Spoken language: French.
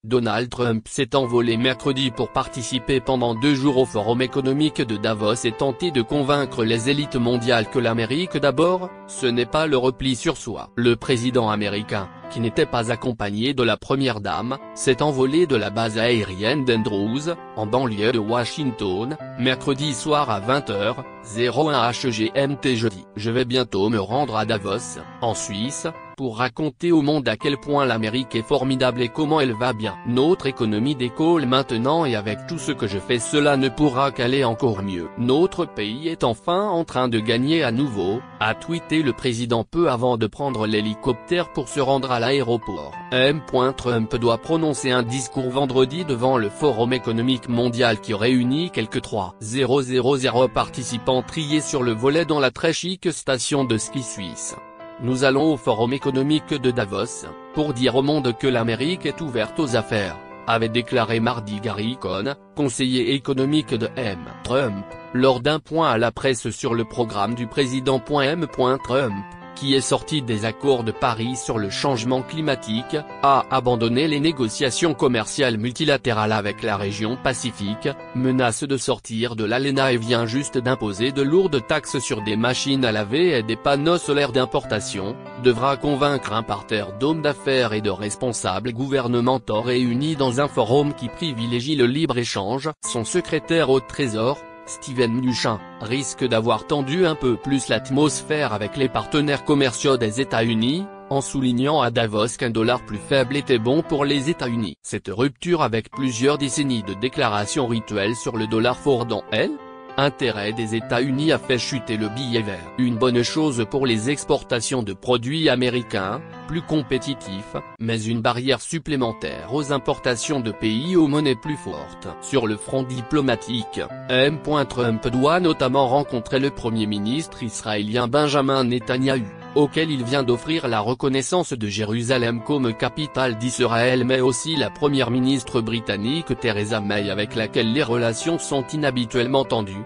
Donald Trump s'est envolé mercredi pour participer pendant 2 jours au Forum économique de Davos et tenter de convaincre les élites mondiales que l'Amérique d'abord, ce n'est pas le repli sur soi. Le président américain, qui n'était pas accompagné de la première dame, s'est envolé de la base aérienne d'Andrews, en banlieue de Washington, mercredi soir à 20h01 GMT jeudi. Je vais bientôt me rendre à Davos, en Suisse, pour raconter au monde à quel point l'Amérique est formidable et comment elle va bien. Notre économie décolle maintenant et avec tout ce que je fais cela ne pourra qu'aller encore mieux. Notre pays est enfin en train de gagner à nouveau, a tweeté le président peu avant de prendre l'hélicoptère pour se rendre à l'aéroport. Trump doit prononcer un discours vendredi devant le Forum économique mondial qui réunit quelques 3,000 participants triés sur le volet dans la très chic station de ski suisse. Nous allons au Forum économique de Davos, pour dire au monde que l'Amérique est ouverte aux affaires, avait déclaré mardi Gary Cohn, conseiller économique de Trump, lors d'un point à la presse sur le programme du président. Trump, qui est sorti des accords de Paris sur le changement climatique, a abandonné les négociations commerciales multilatérales avec la région Pacifique, menace de sortir de l'ALENA et vient juste d'imposer de lourdes taxes sur des machines à laver et des panneaux solaires d'importation, devra convaincre un parterre d'hommes d'affaires et de responsables gouvernementaux réunis dans un forum qui privilégie le libre-échange. Son secrétaire au Trésor, Steven Mnuchin, risque d'avoir tendu un peu plus l'atmosphère avec les partenaires commerciaux des États-Unis, en soulignant à Davos qu'un dollar plus faible était bon pour les États-Unis. Cette rupture avec plusieurs décennies de déclarations rituelles sur le dollar fort dans l'intérêt des États-Unis a fait chuter le billet vert. Une bonne chose pour les exportations de produits américains, plus compétitifs, mais une barrière supplémentaire aux importations de pays aux monnaies plus fortes. Sur le front diplomatique, Trump doit notamment rencontrer le Premier ministre israélien Benjamin Netanyahou, auquel il vient d'offrir la reconnaissance de Jérusalem comme capitale d'Israël, mais aussi la première ministre britannique Theresa May avec laquelle les relations sont inhabituellement tendues,